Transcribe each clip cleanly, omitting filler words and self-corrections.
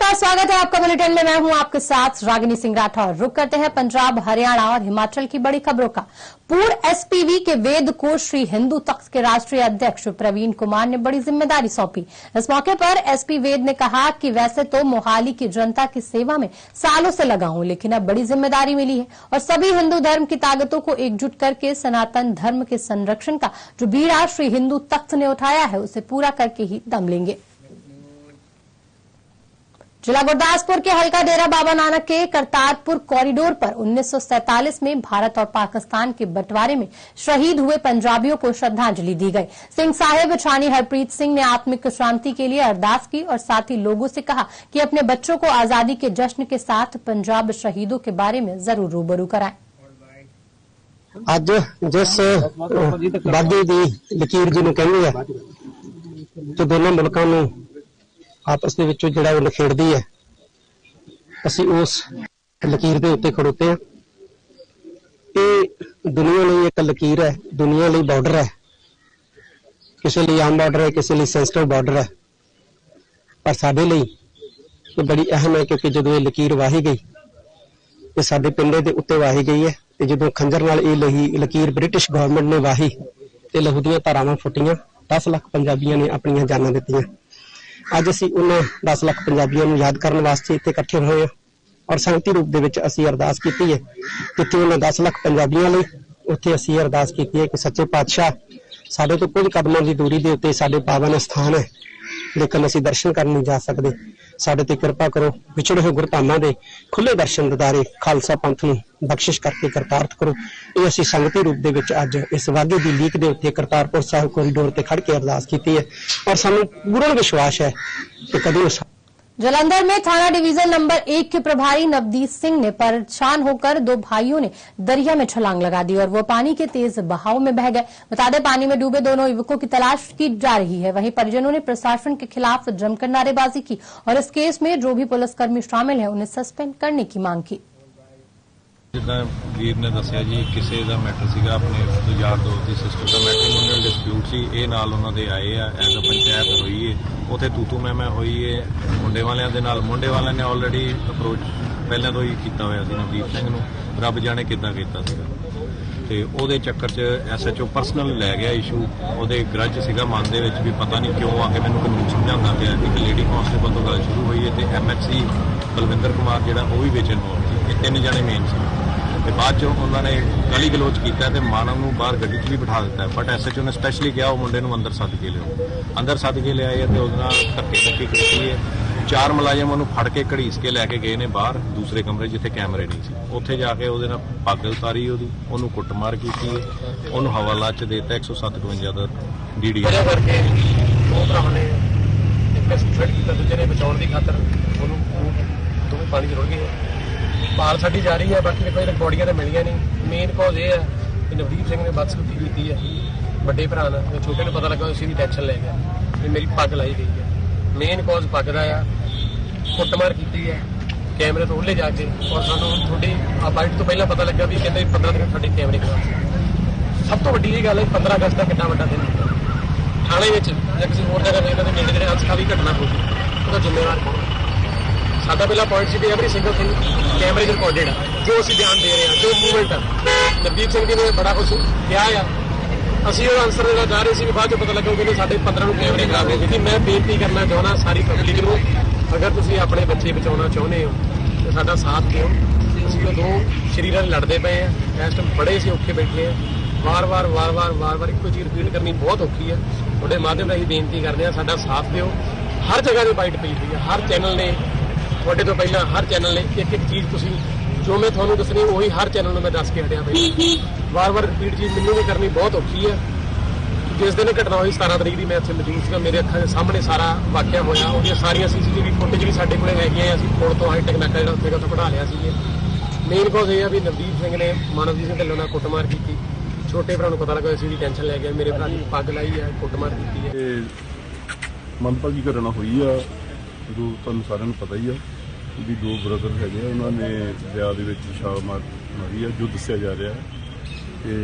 नमस्कार, स्वागत है आपका बुलेटिन में। मैं हूं आपके साथ रागिनी सिंह राठौर। रुक करते हैं पंजाब, हरियाणा और हिमाचल की बड़ी खबरों का। पूर्व एसपीवी के वेद को श्री हिंदू तख्त के राष्ट्रीय अध्यक्ष प्रवीण कुमार ने बड़ी जिम्मेदारी सौंपी। इस मौके पर एसपी वेद ने कहा कि वैसे तो मोहाली की जनता की सेवा में सालों से लगा हूं, लेकिन अब बड़ी जिम्मेदारी मिली है और सभी हिंदू धर्म की ताकतों को एकजुट करके सनातन धर्म के संरक्षण का जो बीड़ा श्री हिंदू तख्त ने उठाया है उसे पूरा करके ही दम लेंगे। जिला गुरदासपुर के हल्का डेरा बाबा नानक के करतारपुर कॉरिडोर पर 1947 में भारत और पाकिस्तान के बंटवारे में शहीद हुए पंजाबियों को श्रद्धांजलि दी गई। सिंह साहिब छानी हरप्रीत सिंह ने आत्मिक शांति के लिए अरदास की और साथ ही लोगों से कहा कि अपने बच्चों को आजादी के जश्न के साथ पंजाब शहीदों के बारे में जरूर रूबरू कराएं। ਅੱਜ जिस वादी दी लकीर जी कहनी है तो दोनों मुल्कों ਨੂੰ आपस ਦੇ ਵਿੱਚੋਂ ਜਿਹੜਾ ਉਹ ਨਖੇੜਦੀ ਹੈ, ਅਸੀਂ ਉਸ ਲਕੀਰ ਦੇ ਉੱਤੇ ਖੜੋਤੇ ਹਾਂ। ਇਹ ਦੁਨੀਆ ਲਈ ਇੱਕ ਲਕੀਰ ਹੈ, ਦੁਨੀਆ ਲਈ ਬਾਰਡਰ ਹੈ, ਕਿਸੇ ਲਈ ਆਮ ਬਾਰਡਰ ਹੈ, ਕਿਸੇ ਲਈ ਸੈਂਸਿਟਿਵ ਬਾਰਡਰ ਹੈ, ਪਰ ਸਾਡੇ ਲਈ ਇਹ ਬੜੀ ਅਹਿਮ ਹੈ ਕਿਉਂਕਿ ਜਦੋਂ ਇਹ ਲਕੀਰ ਵਾਹੀ ਗਈ ਇਹ ਸਾਡੇ ਪਿੰਡੇ ਦੇ ਉੱਤੇ ਵਾਹੀ ਗਈ ਹੈ ਤੇ ਜਦੋਂ ਖੰਜਰ ਨਾਲ ਇਹ ਲਕੀਰ ਬ੍ਰਿਟਿਸ਼ ਗਵਰਨਮੈਂਟ ਨੇ ਵਾਹੀ ਤੇ ਲਹੂ ਦੀਆਂ ਧਾਰਾਵਾਂ ਫੁੱਟੀਆਂ, 10 ਲੱਖ ਪੰਜਾਬੀਆਂ ਨੇ ਆਪਣੀਆਂ ਜਾਨਾਂ ਦਿੱਤੀਆਂ। ਅੱਜ ਅਸੀਂ ਉਹਨਾਂ 10 ਲੱਖ ਪੰਜਾਬੀਆਂ ਨੂੰ ਯਾਦ ਕਰਨ ਵਾਸਤੇ ਇੱਥੇ ਇਕੱਠੇ ਹੋਏ ਹਾਂ ਔਰ ਸ਼ਾਂਤੀ ਰੂਪ ਦੇ ਵਿੱਚ ਅਸੀਂ ਅਰਦਾਸ ਕੀਤੀ ਹੈ ਕਿ ਉਹਨਾਂ 10 ਲੱਖ ਪੰਜਾਬੀਆਂ ਲਈ ਉੱਥੇ ਅਸੀਂ ਅਰਦਾਸ ਕੀਤੀ ਹੈ ਕਿ ਸੱਚੇ ਪਾਤਸ਼ਾਹ ਸਾਡੇ ਤੋਂ ਕੁਝ ਕਦਮਾਂ ਦੀ ਦੂਰੀ ਦੇ ਉੱਤੇ ਸਾਡੇ ਪਾਵਨ ਸਥਾਨ ਹੈ, ਲੇਕਿਨ ਅਸੀਂ ਦਰਸ਼ਨ ਕਰਨ ਨਹੀਂ ਜਾ ਸਕਦੇ। ਸਾਡੇ ਤੇ ਕਿਰਪਾ ਕਰੋ, ਵਿਛੜੇ ਹੋਏ ਗੁਰਧਾਮਾਂ ਦੇ ਖੁੱਲੇ ਦਰਸ਼ਨ ਦਿਦਾਰੇ ਖਾਲਸਾ ਪੰਥ ਨੂੰ ਬਖਸ਼ਿਸ਼ ਕਰਕੇ ਕਰਤਾਰਥ ਕਰੋ। ਇਹ ਅਸੀਂ ਸੰਗਤੀ ਰੂਪ ਦੇ ਵਿੱਚ ਅੱਜ ਇਸ ਵਾਗੇ ਦੀ ਲੀਕ ਦੇ ਉੱਤੇ ਕਰਤਾਰਪੁਰ ਸਾਹਿਬ ਕੋਰੀਡੋਰ ਤੇ ਖੜ ਕੇ ਅਰਦਾਸ ਕੀਤੀ ਹੈ ਔਰ ਸਾਨੂੰ ਪੂਰਨ ਵਿਸ਼ਵਾਸ ਹੈ ਕਿ ਕਦੇ जालंधर में थाना डिवीजन नंबर 1 के प्रभारी नवदीप सिंह ने परेशान होकर दो भाइयों ने दरिया में छलांग लगा दी और वो पानी के तेज बहाव में बह गए। बता दें, पानी में डूबे दोनों युवकों की तलाश की जा रही है। वहीं परिजनों ने प्रशासन के खिलाफ जमकर नारेबाजी की और इस केस में जो भी पुलिसकर्मी शामिल हैं उन्हें सस्पेंड करने की मांग की। जिदा वीर ने दसिया जी किसी का मैटर सीगा अपने यार दोस्त की सिस्टर का मैट्रीमोनियल डिस्प्यूट सी, ये नाल उन्हां दे आए आ एज अ पंचायत हुई है, उत्थे तू मैं हुई है मुंडे वालियां दे नाल। मुंडे वालियां ने ऑलरेडी अप्रोच पहले तो ही किया होया सी नवदीप सिंह नूं, रब जाने किद्दां कीता सीगा ते ओहदे चक्कर च SHO पर्सनल लै गया इशू। ओहदे ग्रज सीगा मन दे विच भी पता नहीं क्यों आके मैनूं कानून समझाउंदा पिया। एक लेडी कांस्टेबल तो गल शुरू हुई है ते MHC बलविंदर कुमार जिहड़ा वो भी विच इन्वॉल्व सी। ये 3 जने मेन सी ਤੇ ਬਾਅਦ ਚੋਂ ਉਹਨਾਂ ਨੇ ਗਲੀ ਗਲੋਚ ਕੀਤਾ ਤੇ ਮਾਨਵ ਨੂੰ ਬਾਹਰ ਗੱਡੀ 'ਚ ਵੀ ਬਿਠਾ ਦਿੱਤਾ। ਬਟ SHO ਨੇ ਸਪੈਸ਼ਲੀ ਕਿਹਾ ਉਹ ਮੁੰਡੇ ਨੂੰ ਅੰਦਰ ਸੱਦ ਕੇ ਲਿਓ। ਅੰਦਰ ਸੱਦ ਕੇ ਲਿਆਏ ਤੇ ਉਹਦੇ ਨਾਲ ਧੱਕੇ ਕੀਤੀ ਹੈ। 4 ਮੁਲਾਜ਼ਮ ਉਹਨੂੰ ਫੜ ਕੇ ਘੜੀਸ ਕੇ ਲੈ ਕੇ ਗਏ ਨੇ ਬਾਹਰ ਦੂਸਰੇ ਕਮਰੇ ਜਿੱਥੇ ਕੈਮਰੇ ਨਹੀਂ ਸੀ। ਉੱਥੇ ਜਾ ਕੇ ਉਹਦੇ ਨਾਲ ਪੱਗ ਉਤਾਰੀ ਉਹਨੂੰ ਕੁੱਟਮਾਰ ਕੀਤੀ ਹੈ, ਉਹਨੂੰ ਹਵਾਲਾ 'ਚ ਦੇਤਾ 157 ਦਾ DD ਕਰਕੇ। ਉਹ ਭਰਾ ਨੇ ਇੱਕ ਸੁਸਾਈਡ ਕੀਤਾ, ਦੂਜੇ ਨੇ ਬਚਾਉਣ ਦੀ ਖਾਤਰ ਉਹਨੂੰ ਦੋਵੇਂ ਪਾਣੀ 'ਚ ਰੁੜ ਗਏ। ਭਾਲ ਸਾਡੀ ਜਾਰੀ है, बाकी देखो ये बॉडियां तो मिलियां नहीं। मेन कॉज ये है कि नवदीप सिंह ने बदसलूकी की है बड़े भरा ने, छोटे ने पता लगा उसी की टेंशन ले गया कि मेरी पग लाई गई है। मेन कॉज पग का आ, कुटमार की है कैमरे तो उल्ले जाके और सानू थोड़ी बाइट तो पहला पता लगा भी कहते 15 दिन साडे कैमरे खराब। सब तो वड्डी गल है 15 अगस्त का कितना वड्डा दिन थाने में या किसी होर जगह इन्होंने नेड़े नेड़े अंशका भी घटना हो गई, उसका जिम्मेवार कौन? साडा पहला point see every single thing कैमरे च रिकॉर्डेड है, जो असीं ध्यान दे रहे हैं, जो मूवमेंट है। नवदीप सिंह जी ने बड़ा कुछ किया है, असीं वो आंसर देना चाह रहे सी, बाद पता लगा कि साढ़े 15 कैमरे खराब हो गए। मैं बेनती करना चाहना सारी पब्लिक को, अगर तुसीं अपने बच्चे बचाना चाहुंदे हो तो साडा साथ दिओ। असीं तो 2 शरीरां नाल लड़दे पए हैं, इस टाइम बड़े असीं औखे बैठे हैं। वार वार इक्को चीज़ रिपीट करनी बहुत औखी है। तुहाडे माध्यम राहीं बेनती करदे आ, साडा साथ दिओ। हर जगह ते बाइट पई हुई है, हर चैनल ने ਤੁਹਾਡੇ ਤੋਂ ਪਹਿਲਾਂ हर चैनल ने एक चीज़ ਤੁਸੀਂ जो मैं ਤੁਹਾਨੂੰ ਦੱਸਣੀ ਉਹੀ हर चैनल ਨੂੰ मैं दस के हटिया पई। वार रिपीट चीज़ ਮੈਨੂੰ भी करनी बहुत औखी है। जिस दिन घटना हुई 17 तरीक की मैं उत्थे मौजूद सीगा, मेरे अखां दे सामने सारा वाਕਿਆ होया। ਉਹਦੀਆਂ ਸਾਰੀਆਂ CCTV फुटेज भी ਸਾਡੇ ਕੋਲੇ ਹੈਗੀਆਂ। ਅਸੀਂ ਕੋਲ ਤੋਂ ਹਾਈਟੈਕ ਨਾਕਾ ਜਿਹੜਾ ਉੱਥੇ ਤੋਂ ਕਢਾ ਲਿਆ ਸੀ। ਮੇਨ ਕੌਜ਼ ਇਹ ਆ ਵੀ ਨਵਦੀਪ ਸਿੰਘ ਨੇ ਮਾਨਵਜੀਤ ਸਿੰਘ ਢਿੱਲੋਂ ਨਾਲ ਕੁੱਟਮਾਰ ਕੀਤੀ। ਛੋਟੇ ਭਰਾ ਨੂੰ ਪਤਾ ਲੱਗਾ ਅਸੀਂ ਦੀ ਟੈਨਸ਼ਨ ਲੈ ਗਿਆ, ਮੇਰੇ ਭਰਾ ਦੀ ਪੱਗ ਲਾਈ ਹੈ, ਕੁੱਟਮਾਰ ਕੀਤੀ ਹੈ। ਮੰਦਭਾਗੀ ਘਟਨਾ ਹੋਈ ਆ, ਜੋ ਤੁਹਾਨੂੰ ਸਾਰਿਆਂ ਨੂੰ ਪਤਾ ਹੀ ਆ ਵੀ 2 ਬ੍ਰਦਰ ਹੈਗੇ ਆ, ਉਹਨਾਂ ਨੇ ਦਰਿਆ ਦੇ ਵਿੱਚ ਛਾਲ ਮਾਰੀ ਆ, ਜੋ ਦੱਸਿਆ ਜਾ ਰਿਹਾ ਕਿ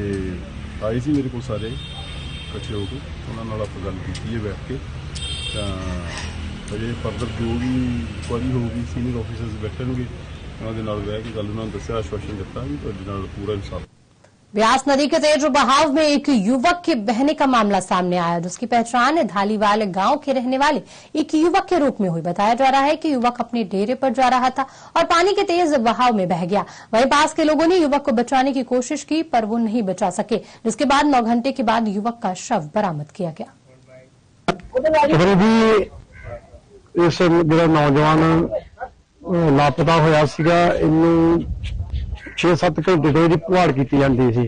ਆਏ ਸੀ ਮੇਰੇ ਕੋਲ ਸਾਰੇ ਇਕੱਠੇ ਹੋ ਕੇ, ਉਹਨਾਂ ਨਾਲ ਆਪਾਂ ਗੱਲ ਕੀਤੀ ਹੈ ਬੈਠ ਕੇ। ਤਾਂ ਅਜੇ ਫਰਦਰ ਜੋ ਵੀ ਇਨਕੁਆਇਰੀ ਹੋਊਗੀ ਸੀਨੀਅਰ ਆਫੀਸਰਸ ਬੈਠਣਗੇ, ਉਹਨਾਂ ਦੇ ਨਾਲ ਬਹਿ ਕੇ ਗੱਲ ਉਹਨਾਂ ਨੂੰ ਦੱਸਿਆ, ਆਸ਼ਵਾਸਨ ਦਿੱਤਾ ਵੀ ਤੁਹਾਡੇ ਨਾਲ ਪੂਰਾ ਇਨਸਾਫ। ब्यास नदी के तेज बहाव में एक युवक के बहने का मामला सामने आया, जिसकी पहचान धालीवाल गांव के रहने वाले एक युवक के रूप में हुई। बताया जा रहा है कि युवक अपने डेरे पर जा रहा था और पानी के तेज बहाव में बह गया। वहीं पास के लोगों ने युवक को बचाने की कोशिश की, पर वो नहीं बचा सके, जिसके बाद 9 घंटे के बाद युवक का शव बरामद किया गया। इस जो नौजवान लापता होया सीगा, इन्नू 6-7 घंटे ਤੋਂ ਇਹਦੀ ਪੁਹਾੜ ਕੀਤੀ ਜਾਂਦੀ ਸੀ,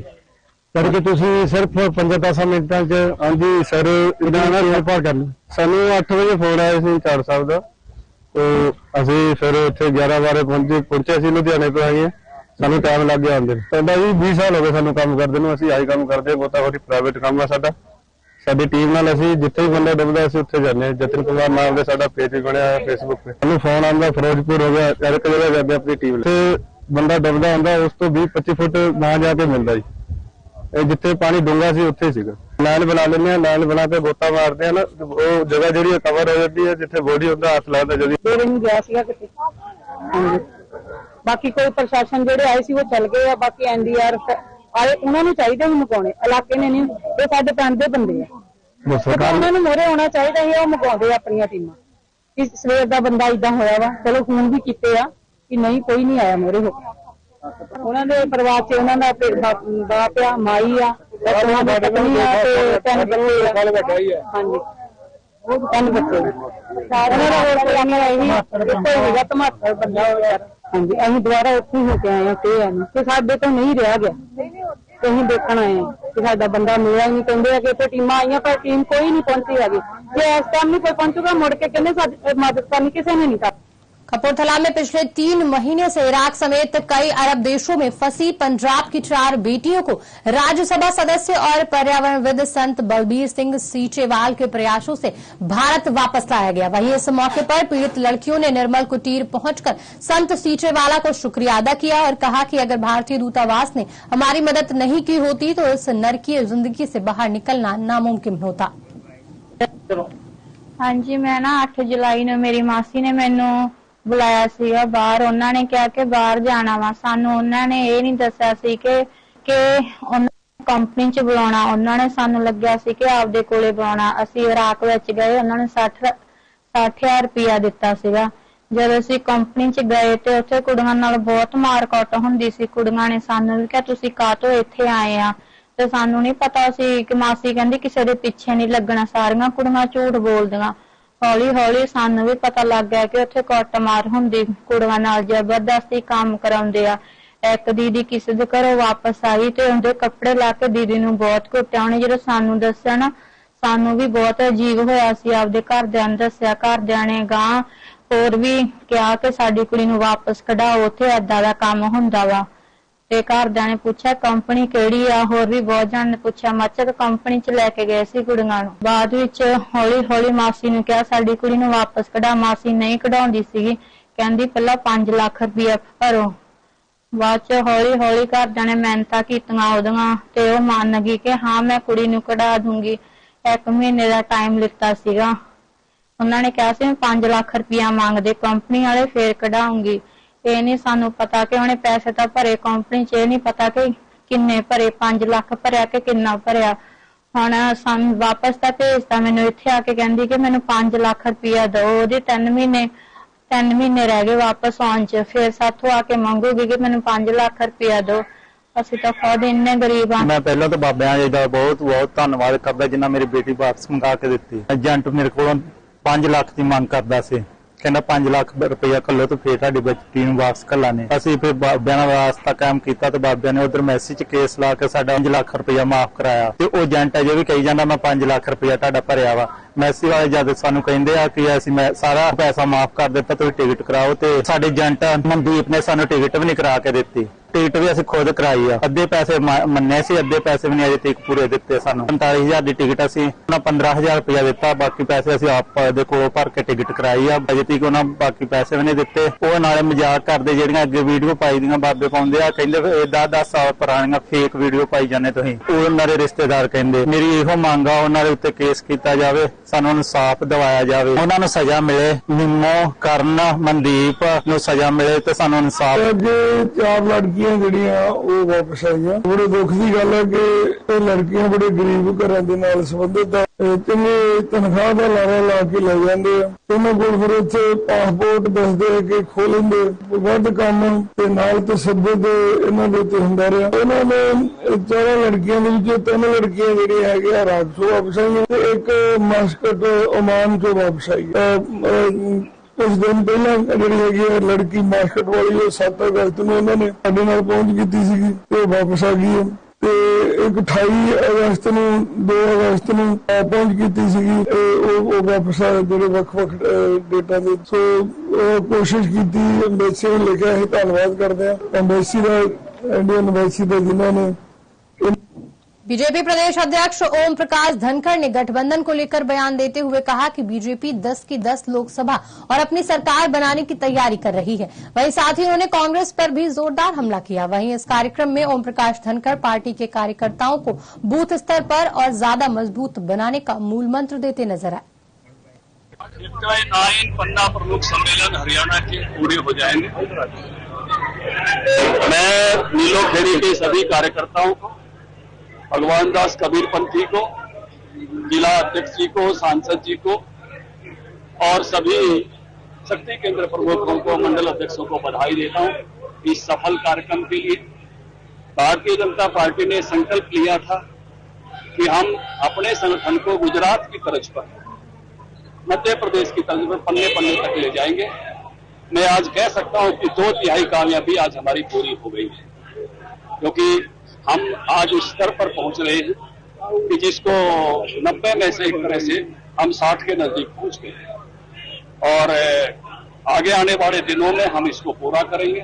ਕਰਕੇ ਤੁਸੀਂ ਸਿਰਫ 5-10 ਮਿੰਟਾਂ 'ਚ। ਹਾਂਜੀ ਸਰ, ਇਹਦਾ ਨਾ ਪੁਹਾੜ ਕਰਨ ਸਾਨੂੰ 8 ਵਜੇ ਫੋਨ ਆਇਆ ਸੀ ਚਾਰ ਸਾਹਿਬ ਦਾ, ਤੇ ਅਸੀਂ ਫਿਰ ਉੱਥੇ 11-12 ਪਹੁੰਚੇ ਸੀ, ਲੁਧਿਆਣੇ ਤੋਂ ਆਏ। ਸਾਨੂੰ ਟਾਈਮ ਲੱਗ ਗਿਆ ਆਉਂਦੇ ਨੂੰ। ਸਾਡਾ ਜੀ 20 ਸਾਲ ਹੋ ਗਏ ਸਾਨੂੰ ਕੰਮ ਕਰਦੇ ਨੂੰ, ਅਸੀਂ ਆਹੀ ਕੰਮ ਕਰਦੇ, ਗੋਤਾਖੋਰੀ ਪ੍ਰਾਈਵੇਟ ਕੰਮ ਆ ਸਾਡਾ। ਸਾਡੀ ਟੀਮ ਨਾਲ ਅਸੀਂ ਜਿੱਥੇ ਵੀ ਬੰਦਾ ਡੁੱਬਦਾ ਅਸੀਂ ਉੱਥੇ ਜਾਂਦੇ ਹਾਂ। ਜਤਨ ਕੁਮਾਰ ਨਾਮ ਦੇ ਸਾਡਾ ਪੇਜ ਵੀ ਬਣਿਆ ਹੋਇਆ ਫੇਸਬੁੱਕ ਤੇ। ਸਾਨੂੰ ਫੋਨ ਆਉਂਦਾ ਫਿਰੋਜ਼ਪੁਰ ਹੋ ਗਿਆ, ਕਰਕੇ ਜਗ੍ਹਾ ਜਾਂਦੇ ਆਪਣੀ ਟੀਮ ਤੇ। ਬੰਦਾ ਡੁੱਬਦਾ ਹੁੰਦਾ ਉਸ ਤੋਂ 20-25 ਫੁੱਟ ਨਾ ਜਾ ਕੇ ਮਿਲਦਾ ਜੀ। ਇਹ ਜਿੱਥੇ ਪਾਣੀ ਡੂੰਘਾ ਸੀ ਉੱਥੇ ਸੀਗਾ। ਲਾਈਨ ਬਣਾ ਲੈਂਦੇ ਆ, ਲਾਈਨ ਬਣਾ ਕੇ ਗੋਤਾ ਮਾਰਦੇ ਆ ਨਾ, ਉਹ ਜਗ੍ਹਾ ਜਿਹੜੀ ਕਵਰ ਹੋ ਜਾਂਦੀ ਹੈ ਜਿੱਥੇ ਬੋਡੀ ਹੁੰਦਾ ਹੱਥ ਲੱਗਦਾ ਜਦੀ। ਫਿਰ ਨਹੀਂ ਗਿਆ ਸੀਗਾ ਕਿਤੇ। ਬਾਕੀ ਕੋਈ ਪ੍ਰਸ਼ਾਸਨ ਜਿਹੜੇ ਆਏ ਸੀ ਉਹ ਚੱਲ ਗਏ ਆ, ਬਾਕੀ ਐਨਡੀਆਰਐਫ ਆਏ, ਉਹਨਾਂ ਨੂੰ ਚਾਹੀਦਾ ਸੀ ਮੁਕਾਉਣੇ, ਇਲਾਕੇ ਨੇ ਨਹੀਂ। ਇਹ ਸਾਡੇ ਪਿੰਡ ਦੇ ਬੰਦੇ ਆ, ਉਹਨਾਂ ਨੂੰ ਮੋਰੇ ਹੋਣਾ ਚਾਹੀਦਾ ਸੀ, ਉਹ ਮੁਕਾਉਂਦੇ ਆਪਣੀਆਂ ਟੀਮਾਂ। ਇਸ ਸਵੇਰ ਦਾ ਬੰਦਾ ਇਦਾਂ ਹੋਇਆ ਵਾ, ਚਲੋ ਫੋਨ ਵੀ ਕੀਤੇ ਆ ਕਿ ਨਹੀਂ, ਕੋਈ ਨਹੀਂ ਆਇਆ ਮੋਰੇ ਹੋ। ਉਹਨਾਂ ਦੇ ਪਰਿਵਾਰ 'ਚ ਉਹਨਾਂ ਦਾ ਬਾਪ ਆ, ਮਾਈ ਆ, ਉਹਨਾਂ ਦੀ ਪਤਨੀ ਆ ਤੇ 3 ਬੱਚੇ ਆ। ਹਾਂਜੀ, ਉਹ 3 ਬੱਚੇ ਉਹਨਾਂ ਦਾ ਹੋਰ ਕੋਈ ਹੈਗਾ ਧਮਾਕਾ ਬੰਦਾ ਹੋਇਆ। ਹਾਂਜੀ, ਅਸੀਂ ਦੁਬਾਰਾ ਉੱਥੇ ਹੋ ਕੇ ਆਏ ਹਾਂ ਤੇ ਸਾਡੇ ਤੋਂ ਨਹੀਂ ਰਿਹਾ ਗਿਆ, ਤੇ ਅਸੀਂ ਦੇਖਣ ਆਏ ਹਾਂ ਕਿ ਸਾਡਾ ਬੰਦਾ ਮਿਲਿਆ ਹੀ ਨਹੀਂ। ਕਹਿੰਦੇ ਆ ਕਿ ਇੱਥੇ ਟੀਮਾਂ ਆਈਆਂ ਪਰ ਟੀਮ ਕੋਈ ਨਹੀਂ ਪਹੁੰਚੀ ਹੈਗੀ। ਜੇ ਇਸ ਟਾਈਮ ਨਹੀਂ ਕੋਈ ਪਹੁੰਚੂਗਾ ਮੁੜ ਕੇ ਕਹਿੰਦੇ ਸਾਡੀ ਮਦਦ करनी किसी ने नहीं कर। कपूरथला में पिछले 3 महीने से इराक समेत कई अरब देशों में फंसी पंजाब की 4 बेटियों को राज्यसभा सदस्य और पर्यावरणविद संत बलबीर सिंह सीचेवाल के प्रयासों से भारत वापस लाया गया। वहीं इस मौके पर पीड़ित लड़कियों ने निर्मल कुटीर पहुंचकर संत सीचेवाला को शुक्रिया अदा किया और कहा कि अगर भारतीय दूतावास ने हमारी मदद नहीं की होती तो इस नरकीय जिंदगी से बाहर निकलना नामुमकिन होता। हाँ जी, मैं ना 8 जुलाई ਨੂੰ ਮੇਰੀ ਮਾਸੀ ਨੇ ਮੈਨੂੰ ਬੁਲਾਇਆ ਸੀਗਾ ਬਾਹਰ। ਉਹਨਾਂ ਨੇ ਕਿਹਾ ਕਿ ਬਾਹਰ ਜਾਣਾ ਵਾ। ਸਾਨੂੰ ਉਹਨਾਂ ਨੇ ਇਹ ਨਹੀਂ ਦੱਸਿਆ ਸੀ ਕਿ ਉਹਨਾਂ ਕੰਪਨੀ 'ਚ ਬੁਲਾਉਣਾ। ਉਹਨਾਂ ਨੇ ਸਾਨੂੰ ਲੱਗਿਆ ਸੀ ਕਿ ਆਪਦੇ ਕੋਲੇ ਬੁਲਾਉਣਾ। ਅਸੀਂ ਇਰਾਕ ਵਿੱਚ ਗਏ, ਉਹਨਾਂ ਨੇ 60,000 ਰੁਪਇਆ ਦਿੱਤਾ ਸੀਗਾ। ਜਦੋਂ ਅਸੀਂ ਕੰਪਨੀ 'ਚ ਗਏ ਤੇ ਉੱਥੇ ਕੁੜੀਆਂ ਨਾਲ ਬਹੁਤ ਮਾਰਕੁੱਟ ਹੁੰਦੀ ਸੀ। ਕੁੜੀਆਂ ਨੇ ਸਾਨੂੰ ਵੀ ਕਿਹਾ ਤੁਸੀਂ ਕਾਹਤੋਂ ਇੱਥੇ ਆਏ ਆ, ਤੇ ਸਾਨੂੰ ਨਹੀਂ ਪਤਾ ਸੀ ਕਿ ਮਾਸੀ ਕਹਿੰਦੀ ਕਿਸੇ ਦੇ ਪਿੱਛੇ ਨਹੀਂ ਲੱਗਣਾ, ਸਾਰੀਆਂ ਕੁੜੀਆਂ ਝੂਠ ਬੋਲਦੀਆਂ। ਹੌਲੀ ਹੌਲੀ ਸਾਨੂੰ ਵੀ ਪਤਾ ਲੱਗ ਗਿਆ ਕਿ ਉੱਥੇ ਕੁੱਟਮਾਰ ਹੁੰਦੀ, ਕੁੜੀਆਂ ਨਾਲ ਜ਼ਬਰਦਸਤੀ ਕੰਮ ਕਰਾਉਂਦੇ ਆ। ਇੱਕ ਦੀਦੀ ਕਿਸੇ ਦੇ ਘਰੋਂ ਵਾਪਸ ਆਈ ਤੇ ਉਹਦੇ ਕੱਪੜੇ ਲਾ ਕੇ ਦੀਦੀ ਨੂੰ ਬਹੁਤ ਕੁੱਟਿਆ। ਉਹਨੇ ਜਦੋਂ ਸਾਨੂੰ ਦੱਸਿਆ ਨਾ, ਸਾਨੂੰ ਵੀ ਬਹੁਤ ਅਜੀਬ ਹੋਇਆ ਸੀ। ਆਪਦੇ ਘਰਦਿਆਂ ਨੂੰ ਦੱਸਿਆ, ਘਰਦਿਆਂ ਨੇ ਗਾਂ ਹੋਰ ਵੀ ਕਿਹਾ ਕਿ ਸਾਡੀ ਕੁੜੀ ਨੂੰ ਵਾਪਸ ਕਢਾਓ, ਉੱਥੇ ਏਦਾਂ ਦਾ ਕੰਮ ਹੁੰਦਾ ਵਾ। ਤੇ ਘਰਦਿਆਂ ਨੇ ਪੁੱਛਿਆ ਕੰਪਨੀ ਕਿਹੜੀ ਆ, ਹੋਰ ਵੀ ਬਹੁਤ ਜਣ ਨੇ ਪੁੱਛਿਆ। ਮੱਚਕ ਕੰਪਨੀ 'ਚ ਲੈ ਕੇ ਗਏ ਸੀ ਕੁੜੀਆਂ ਨੂੰ। ਬਾਅਦ ਵਿੱਚ ਹੌਲੀ ਹੌਲੀ ਮਾਸੀ ਨੂੰ ਕਿਹਾ ਸਾਡੀ ਕੁੜੀ ਨੂੰ ਵਾਪਸ ਕਢਾ। ਮਾਸੀ ਨਹੀਂ ਕਢਾਉਂਦੀ ਸੀਗੀ, ਕਹਿੰਦੀ ਪਹਿਲਾਂ 5 ਲੱਖ ਰੁਪਇਆ ਭਰੋ। ਬਾਅਦ 'ਚ ਹੌਲੀ ਹੌਲੀ ਘਰਦਿਆਂ ਨੇ ਮਿਹਨਤਾਂ ਕੀਤੀਆਂ ਉਹਦੀਆਂ ਤੇ ਉਹ ਮੰਨ ਗਈ ਕਿ ਹਾਂ ਮੈਂ ਕੁੜੀ ਨੂੰ ਕਢਾ ਦੂੰਗੀ। 1 ਮਹੀਨੇ ਦਾ ਟਾਈਮ ਲਿੱਤਾ ਸੀਗਾ। ਉਹਨਾਂ ਨੇ ਕਿਹਾ ਸੀ 5 ਲੱਖ ਰੁਪਇਆ ਮੰਗਦੇ ਕੰਪਨੀ ਵਾਲੇ, ਫੇਰ ਕਢਾਉਂਗੀ। ਇਹ ਨਹੀਂ ਸਾਨੂੰ ਪਤਾ ਕਿ ਉਹਨੇ ਪੈਸੇ ਤਾਂ ਭਰੇ ਕੰਪਨੀ 'ਚ, ਇਹ ਨਹੀਂ ਪਤਾ ਕਿ ਕਿੰਨੇ ਭਰੇ, 5 ਲੱਖ ਭਰਿਆ ਕਿ ਕਿੰਨਾ ਭਰਿਆ। ਹੁਣ ਸਾਨੂੰ ਵਾਪਸ ਤਾਂ ਭੇਜਤਾ। ਮੈਨੂੰ ਇੱਥੇ ਆ ਕੇ ਕਹਿੰਦੀ ਕਿ ਮੈਨੂੰ 5 ਲੱਖ ਰੁਪਇਆ ਦਿਓ। ਉਹਦੇ 3 ਮਹੀਨੇ ਰਹਿ ਗਏ ਵਾਪਸ ਆਉਣ 'ਚ। ਫਿਰ ਸਾਥੋਂ ਆ ਕੇ ਮੰਗੂਗੀ ਕਿ ਮੈਨੂੰ 5 ਲੱਖ ਰੁਪਇਆ ਦਿਓ। ਅਸੀਂ ਤਾਂ ਖੁਦ ਇੰਨੇ ਗਰੀਬ ਆ। ਮੈਂ ਪਹਿਲਾਂ ਤਾਂ ਬਾਬਿਆਂ ਜੀ ਦਾ ਬਹੁਤ ਬਹੁਤ ਧੰਨਵਾਦ ਕਰਦਾ ਜਿਨ੍ਹਾਂ ਮੇਰੀ ਬੇਟੀ ਵਾਪਸ ਮੰਗਾ ਕੇ ਦਿੱਤੀ। ਏਜੰਟ ਮੇਰੇ ਕੋਲੋਂ 5 ਲੱਖ ਦੀ ਮੰਗ ਕਰਦਾ ਸੀ, ਕਹਿੰਦਾ 5 ਲੱਖ ਰੁਪਇਆ ਕੱਲੋ ਤੇ ਫੇਰ ਤੁਹਾਡੀ ਬੱਚੀ ਨੂੰ ਵਾਪਸ ਘੱਲਾਂਗੇ। ਅਸੀਂ ਫਿਰ ਬਾਬਿਆਂ ਨਾਲ ਵਾਸਤਾ ਕਾਇਮ ਕੀਤਾ ਤੇ ਬਾਬਿਆਂ ਨੇ ਉਧਰ ਮੈਸੇਜ 'ਚ ਕੇਸ ਲਾ ਕੇ ਸਾਡਾ 5 ਲੱਖ ਰੁਪਇਆ ਮਾਫ ਕਰਾਇਆ। ਤੇ ਉਹ ਏਜੰਟ ਅਜੇ ਵੀ ਕਹੀ ਜਾਂਦਾ ਮੈਂ 5 ਲੱਖ ਰੁਪਇਆ ਤੁਹਾਡਾ ਭਰਿਆ ਵਾ। ਮੈਸੇਜ ਵਾਲੇ ਜਦ ਸਾਨੂੰ ਕਹਿੰਦੇ ਆ ਕਿ ਅਸੀਂ ਸਾਰਾ ਪੈਸਾ ਮਾਫ ਕਰ ਦਿੱਤਾ, ਤੁਸੀਂ ਟਿਕਟ ਕਰਾਓ। ਤੇ ਸਾਡੇ ਏਜੰਟ ਮਨਦੀਪ ਨੇ ਸਾਨੂੰ ਟਿਕਟ ਵੀ ਨਹੀਂ ਕਰਾ ਕੇ ਦਿੱਤੀ। ਟਿਕਟ ਵੀ ਅਸੀਂ ਖੁਦ ਕਰਾਈ ਆ। ਅੱਧੇ ਪੈਸੇ ਮੰਨੇ ਸੀ, ਅੱਧੇ ਪੈਸੇ ਵੀ ਨਹੀਂ ਅਜੇ ਤੱਕ ਪੂਰੇ ਦਿੱਤੇ ਸਾਨੂੰ। 45,000 ਦੀ ਟਿਕਟ ਅਸੀਂ ਉਹਨਾਂ 15,000 ਰੁਪਇਆ ਦਿੱਤਾ, ਬਾਕੀ ਪੈਸੇ ਅਸੀਂ ਆਪ ਦੇ ਕੋਲੋਂ ਭਰ ਕੇ ਟਿਕਟ ਕਰਾਈ ਆ। ਅਜੇ ਤੱਕ ਉਹਨਾਂ ਬਾਕੀ ਪੈਸੇ ਵੀ ਨਹੀਂ ਦਿੱਤੇ। ਉਹ ਨਾਲੇ ਮਜ਼ਾਕ ਕਰਦੇ, ਜਿਹੜੀਆਂ ਅੱਗੇ ਵੀਡੀਓ ਪਾਈ ਦੀਆਂ ਬਾਬੇ ਪਾਉਂਦੇ ਆ, ਕਹਿੰਦੇ 10-10 ਸਾਲ ਪੁਰਾਣੀਆਂ ਫੇਕ ਵੀਡੀਓ ਪਾਈ ਜਾਂਦੇ ਤੁਸੀਂ। ਉਹ ਉਹਨਾਂ ਦੇ ਰਿਸ਼ਤੇਦਾਰ ਕਹਿੰਦੇ। ਮੇਰੀ ਇਹੋ ਮੰਗ ਆ ਉਹਨਾਂ ਦੇ ਉੱਤੇ ਕੇਸ ਕੀਤਾ ਜਾਵੇ, ਸਾਨੂੰ ਇਨਸਾਫ ਦਿਵਾਇਆ ਜਾਵੇ, ਉਹਨਾਂ ਨੂੰ ਸਜ਼ਾ ਮਿਲੇ। ਨਿੰਮੋ, ਕਰਨ, ਮਨਦੀਪ ਨੂੰ ਸਜ਼ਾ ਮਿਲੇ ਤੇ ਸਾਨੂੰ ਇਨਸਾਫ। ਅੱਜ 4 ਲੜਕੀਆਂ ਜਿਹੜੀਆਂ ਉਹ ਵਾਪਸ ਆਈਆਂ। ਬੜੇ ਦੁੱਖ ਦੀ ਗੱਲ ਹੈ ਕਿ ਇਹ ਲੜਕੀਆਂ ਬੜੇ ਗਰੀਬ ਘਰਾਂ ਦੇ ਨਾਲ ਸੰਬੰਧਿਤ ਆ। ਚੰਗੇ ਤਨਖਾਹ ਦਾ ਲਾਰਾ ਲਾ ਕੇ ਲੈ ਜਾਂਦੇ ਆ। ਉਹਨਾਂ ਕੋਲ ਫਿਰ ਉੱਥੇ ਪਾਸਪੋਰਟ ਦੱਸਦੇ ਕਿ ਖੋਲ ਲੈਂਦੇ, ਵੱਧ ਕੰਮ ਤੇ ਨਾਲ ਤਸੱਦਦ ਇਹਨਾਂ ਦੇ ਉੱਤੇ ਹੁੰਦਾ ਰਿਹਾ। ਉਹਨਾਂ ਨੇ 4 ਲੜਕੀਆਂ ਦੇ ਵਿੱਚ 3 ਲੜਕੀਆਂ ਜਿਹੜੀਆਂ ਹੈਗੀਆਂ ਇਰਾਕ ਤੋਂ ਵਾਪਸ ਆਈਆਂ ਤੇ ਇੱਕ ਮਸਕਟ ਓਮਾਨ ਤੋਂ ਵਾਪਸ ਆਈ। कुछ दिन पहला ਜਿਹੜੀ ਹੈਗੀ ਲੜਕੀ ਮਾਸਕਟ ਵਾਲੀ ਉਹ 7 ਅਗਸਤ ਨੂੰ ਉਹਨਾਂ ਨੇ ਸਾਡੇ ਨਾਲ ਪਹੁੰਚ ਕੀਤੀ ਸੀਗੀ ਤੇ ਵਾਪਸ ਆ ਗਈ ਹੈ। ਤੇ ਇੱਕ 28 ਅਗਸਤ ਨੂੰ 2 ਅਗਸਤ ਨੂੰ ਪਹੁੰਚ ਕੀਤੀ ਸੀਗੀ। ਉਹ ਵਾਪਸ ਆ ਜਿਹੜੇ ਵੱਖ-ਵੱਖ ਡੇਟਾਂ ਦੇ। ਸੋ ਕੋਸ਼ਿਸ਼ ਕੀਤੀ, ਐਮਬੈਸੀ ਨੂੰ ਲਿਖਿਆ ਹੈ, ਧੰਨਵਾਦ ਕਰਦੇ ਹਾਂ ਐਮਬੈਸੀ ਦਾ, इंडियन एम्बेसी ਦਾ जिन्हों ने। बीजेपी प्रदेश अध्यक्ष ओम प्रकाश धनखड़ ने गठबंधन को लेकर बयान देते हुए कहा कि बीजेपी 10 की 10 लोकसभा और अपनी सरकार बनाने की तैयारी कर रही है। वहीं साथ ही उन्होंने कांग्रेस पर भी जोरदार हमला किया। वहीं इस कार्यक्रम में ओम प्रकाश धनखड़ पार्टी के कार्यकर्ताओं को बूथ स्तर पर और ज्यादा मजबूत बनाने का मूल मंत्र देते नजर आए। 9 पन्ना प्रमुख सम्मेलन हरियाणा के पूरे हो जाएंगे। मैं नीलोखेड़ी के सभी कार्यकर्ताओं को, भगवान दास कबीरपंथी को, जिला अध्यक्ष जी को, सांसद जी को और सभी शक्ति केंद्र प्रमुखों को, मंडल अध्यक्षों को बधाई देता हूं इस सफल कार्यक्रम के लिए। भारतीय जनता पार्टी ने संकल्प लिया था कि हम अपने संगठन को गुजरात की तर्ज पर, मध्य प्रदेश की तर्ज पर पन्ने पन्ने तक ले जाएंगे। मैं आज कह सकता हूं कि 2/3 कामयाबी आज हमारी पूरी हो गई है, क्योंकि हम आज उस स्तर पर पहुंच रहे हैं कि जिसको 90 में से एक तरह से हम 60 के नजदीक पहुंच गए हैं। और आगे आने वाले दिनों में हम इसको पूरा करेंगे।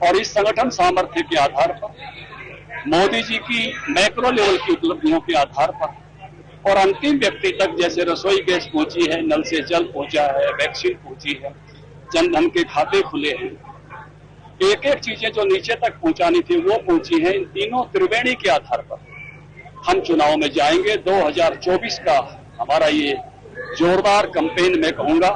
और इस संगठन सामर्थ्य के आधार पर, मोदी जी की मैक्रो लेवल की उपलब्धियों के आधार पर और अंतिम व्यक्ति तक, जैसे रसोई गैस पहुंची है, नल से जल पहुंचा है, वैक्सीन पहुंची है, जनधन के खाते खुले हैं, एक एक चीजें जो नीचे तक पहुंचानी थी वो पहुंची है। इन तीनों त्रिवेणी के आधार पर हम चुनाव में जाएंगे। 2024 का हमारा ये जोरदार कैंपेन मैं कहूंगा।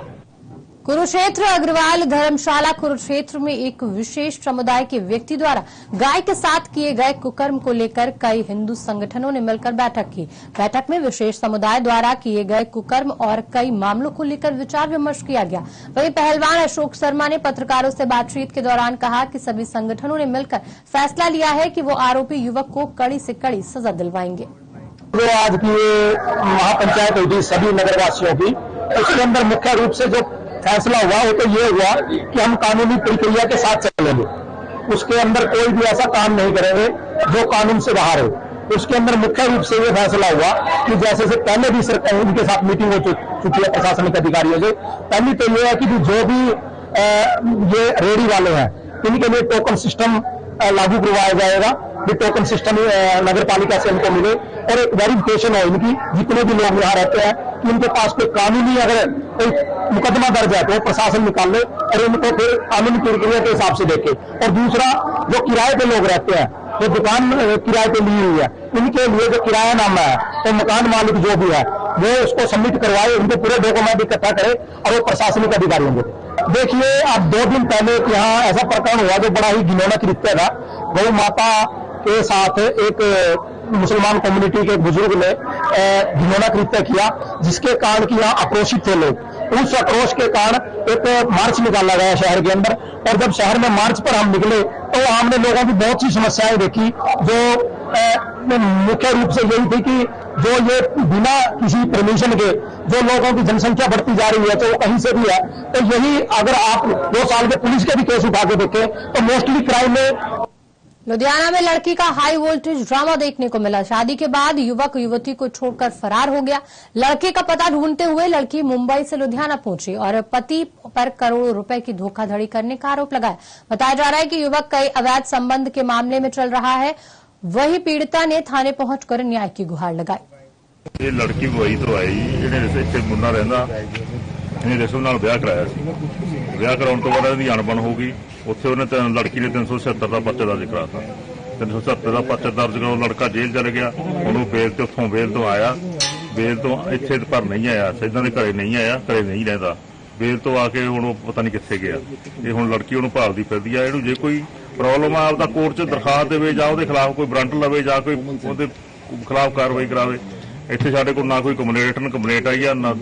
कुरुक्षेत्र अग्रवाल धर्मशाला कुरुक्षेत्र में एक विशेष समुदाय के व्यक्ति द्वारा गाय के साथ किए गए कुकर्म को लेकर कई हिंदू संगठनों ने मिलकर बैठक की। बैठक में विशेष समुदाय द्वारा किए गए कुकर्म और कई मामलों को लेकर विचार विमर्श किया गया। वहीं पहलवान अशोक शर्मा ने पत्रकारों से बातचीत के दौरान कहा कि सभी संगठनों ने मिलकर फैसला लिया है कि वो आरोपी युवक को कड़ी से कड़ी सजा दिलवाएंगे। जो आज की महापंचायत हुई सभी नगरवासियों की, उसके अंदर मुख्य रूप से जो फैसला हुआ वो तो ये हुआ कि हम कानूनी प्रक्रिया के साथ चलेंगे। उसके अंदर कोई भी ऐसा काम नहीं करेंगे जो कानून से बाहर हो। उसके अंदर मुख्य रूप से ये फैसला हुआ कि जैसे से पहले भी सरकार उनके साथ मीटिंग हो चुकी है प्रशासनिक अधिकारियों से। पहली तो ये है कि जो भी ये रेहड़ी वाले हैं इनके लिए टोकन सिस्टम लागू करवाया जाएगा। ये टोकन सिस्टम नगर पालिका से इनको मिले और एक वेरिफिकेशन हो इनकी, जितने भी लोग यहाँ रहते हैं, कि इनके पास कोई कानूनी अगर कोई मुकदमा दर्ज है तो प्रशासन निकाल ले और इनको फिर कानूनी प्रक्रिया के हिसाब से देखे। और दूसरा, जो किराए पे लोग रहते हैं, जो दुकान किराए पे ली हुई है, इनके लिए जो किरायानामा है तो मकान मालिक जो भी है वो उसको सबमिट करवाए, उनके पूरे डॉक्यूमेंट इकट्ठा करे और वो प्रशासनिक अधिकारी होंगे। देखिए, अब 2 दिन पहले यहाँ ऐसा प्रकरण हुआ जो बड़ा ही घिनौना कृत्य था। गौ माता के साथ एक मुसलमान कम्युनिटी के बुजुर्ग ने घिनौना कृत्य किया, जिसके कारण कि यहाँ आक्रोशित थे लोग। उस आक्रोश के कारण एक मार्च निकाला गया शहर के अंदर, और जब शहर में मार्च पर हम निकले तो हमने लोगों की बहुत सी समस्याएं देखी, जो मुख्य रूप से यही थी कि जो ये बिना किसी परमिशन के जो लोगों की जनसंख्या बढ़ती जा रही है, तो वो कहीं से भी है, तो यही अगर आप 2 साल के पुलिस के भी केस उठा के देखें तो मोस्टली क्राइम में। लुधियाना में लड़की का हाई वोल्टेज ड्रामा देखने को मिला। शादी के बाद युवक युवती को छोड़कर फरार हो गया। लड़के का पता ढूंढते हुए लड़की मुंबई से लुधियाना पहुंची और पति पर करोड़ों रुपए की धोखाधड़ी करने का आरोप लगाया। बताया जा रहा है कि युवक कई अवैध संबंध के मामले में चल रहा है। वही पीड़िता ने थाने पहुंचकर न्याय की गुहार लगाई। ये लड़की वही तो आई जिन्हें मुन्ना रहंदा ਇਹਨੇ ਰਸਮ ਨਾਲ ਵਿਆਹ ਕਰਾਇਆ ਸੀ। ਵਿਆਹ ਕਰਾਉਣ ਤੋਂ ਬਾਅਦ ਇਹਦੀ ਅਣਬਣ ਹੋ ਗਈ। ਉੱਥੇ ਉਹਨੇ ਲੜਕੀ ਨੇ 377 ਦਾ ਪਰਚਾ ਦਰਜ ਕਰਾਤਾ। 377 ਦਾ ਪਰਚਾ ਦਰਜ ਕਰਾਉ ਲੜਕਾ ਜੇਲ੍ਹ ਚਲ ਗਿਆ। ਉਹਨੂੰ ਬੇਲ ਤੇ ਉੱਥੋਂ ਬੇਲ ਤੋਂ ਆਇਆ। ਬੇਲ ਤੋਂ ਇੱਥੇ ਪਰ ਨਹੀਂ ਆਇਆ। ਸਿੱਧਾ ਦੇ ਘਰੇ ਨਹੀਂ ਆਇਆ। ਘਰੇ ਨਹੀਂ ਰਹਿੰਦਾ। ਬੇਲ ਤੋਂ ਆ ਕੇ ਹੁਣ ਪਤਾ ਨਹੀਂ ਕਿੱਥੇ ਗਿਆ। ਇਹ ਹੁਣ ਲੜਕੀ ਉਹਨੂੰ ਭਾਲਦੀ ਫਿਰਦੀ ਆ। ਇਹਨੂੰ ਜੇ ਕੋਈ ਪ੍ਰੋਬਲਮ ਆ ਆਪਦਾ ਕੋਰਟ 'ਚ ਦਰਖਾਸਤ ਦੇਵੇ ਜਾਂ ਉਹਦੇ ਖਿਲਾਫ ਕੋਈ ਵਾਰੰਟ ਲਵੇ ਜਾਂ ਕੋਈ ਉਹਦੇ ਖਿਲਾਫ ਕਾਰਵਾਈ ਕਰਾਵੇ। ਇੱਥੇ ਸਾਡੇ ਕੋਲ ਨਾ ਕੋਈ ਕੰਪਲੇਂਟ ਆਈ ਆ ਨਾ।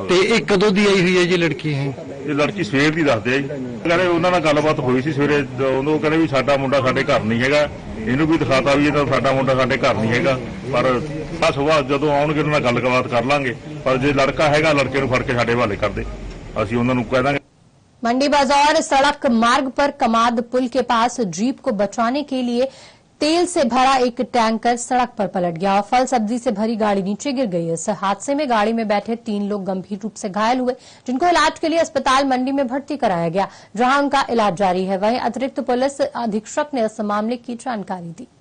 ਤੇ ਇਹ ਕਦੋਂ ਦੀ ਆਈ ਹੋਈ ਹੈ ਜੀ ਲੜਕੀ? ਇਹ ਲੜਕੀ ਸਵੇਰ ਦੀ ਦੱਸਦੇ ਆ ਜੀ। ਕਹਿੰਦੇ ਉਹਨਾਂ ਨਾਲ ਗੱਲਬਾਤ ਹੋਈ ਸੀ ਸਵੇਰੇ। ਉਹਨੂੰ ਕਹਿੰਦੇ ਵੀ ਸਾਡਾ ਮੁੰਡਾ ਸਾਡੇ ਘਰ ਨਹੀਂ ਹੈਗਾ। ਇਹਨੂੰ ਵੀ ਦਿਖਾਤਾ ਵੀ ਇਹ ਤਾਂ ਸਾਡਾ ਮੁੰਡਾ ਸਾਡੇ ਘਰ ਨਹੀਂ ਹੈਗਾ। ਪਰ ਆ ਸੁਬਾਹ ਜਦੋਂ ਆਉਣਗੇ ਉਹਨਾਂ ਨਾਲ ਗੱਲਬਾਤ ਕਰ ਲਾਂਗੇ। ਪਰ ਜੇ ਲੜਕਾ ਹੈਗਾ ਲੜਕੇ ਨੂੰ ਫੜ ਕੇ ਸਾਡੇ ਹਵਾਲੇ ਕਰ ਦੇ। ਅਸੀਂ ਉਹਨਾਂ ਨੂੰ ਕਹਿ ਦਾਂਗੇ। मंडी बाजार सड़क मार्ग पर कमाद पुल के पास जीप को बचाने के लिए तेल से भरा एक टैंकर सड़क पर पलट गया और फल सब्जी से भरी गाड़ी नीचे गिर गई। इस हादसे में गाड़ी में बैठे 3 लोग गंभीर रूप से घायल हुए, जिनको इलाज के लिए अस्पताल मंडी में भर्ती कराया गया, जहां उनका इलाज जारी है। वहीं अतिरिक्त पुलिस अधीक्षक ने इस मामले की जानकारी दी।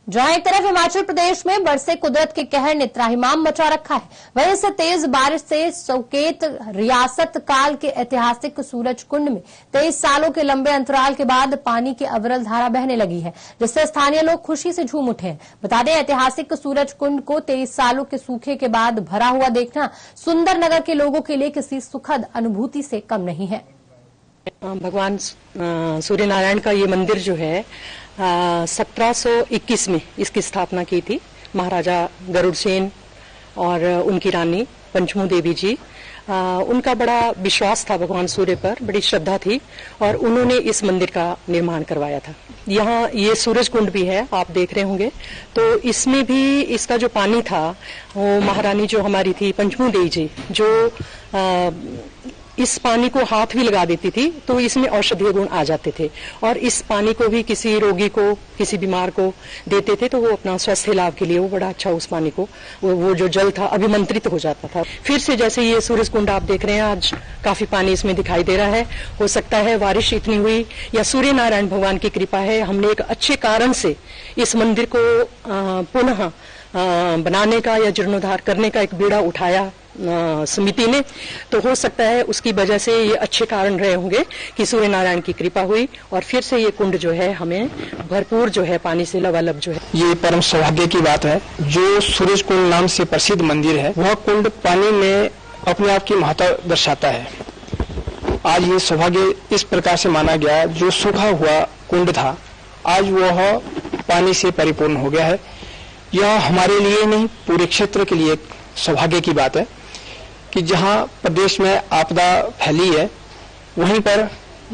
जहां एक तरफ हिमाचल प्रदेश में बरसे कुदरत के कहर ने त्राहिमाम मचा रखा है, वहीं इस तेज बारिश से सौकेत रियासत काल के ऐतिहासिक सूरज कुंड में 23 सालों के लंबे अंतराल के बाद पानी की अविरल धारा बहने लगी है, जिससे स्थानीय लोग खुशी से झूम उठे हैं। बता दें, ऐतिहासिक सूरज कुंड को 23 सालों के सूखे के बाद भरा हुआ देखना सुंदरनगर के लोगों के लिए किसी सुखद अनुभूति से कम नहीं है। भगवान सूर्य नारायण का ये मंदिर जो है 1721 में इसकी स्थापना की थी महाराजा गरुड़ सेन और उनकी रानी पंचमू देवी जी। उनका बड़ा विश्वास था भगवान सूर्य पर, बड़ी श्रद्धा थी और उन्होंने इस मंदिर का निर्माण करवाया था। यहाँ ये सूरज कुंड भी है, आप देख रहे होंगे। तो इसमें भी इसका जो पानी था वो महारानी जो हमारी थी पंचमू देवी जी, जो इस पानी को हाथ भी लगा देती थी तो इसमें औषधीय गुण आ जाते थे और इस पानी को भी किसी रोगी को, किसी बीमार को देते थे तो वो अपना स्वास्थ्य लाभ के लिए वो बड़ा अच्छा उस पानी को वो जो जल था अभिमंत्रित हो जाता था। फिर से जैसे ये सूरज कुंड आप देख रहे हैं, आज काफी पानी इसमें दिखाई दे रहा है। हो सकता है बारिश इतनी हुई या सूर्य नारायण भगवान की कृपा है, हमने एक अच्छे कारण से इस मंदिर को पुनः बनाने का या जीर्णोद्धार करने का एक बीड़ा उठाया समिति ने, तो हो सकता है उसकी वजह से ये अच्छे कारण रहे होंगे कि सूर्य नारायण की कृपा हुई और फिर से ये कुंड जो है हमें भरपूर जो है पानी से लबालब जो है। ये परम सौभाग्य की बात है। जो सूरज कुंड नाम से प्रसिद्ध मंदिर है वह कुंड पानी में अपने आप की महत्ता दर्शाता है। आज ये सौभाग्य इस प्रकार से माना गया, जो सूखा हुआ कुंड था आज वह पानी से परिपूर्ण हो गया है। यह हमारे लिए नहीं पूरे क्षेत्र के लिए सौभाग्य की बात है कि जहां प्रदेश में आपदा फैली है वहीं पर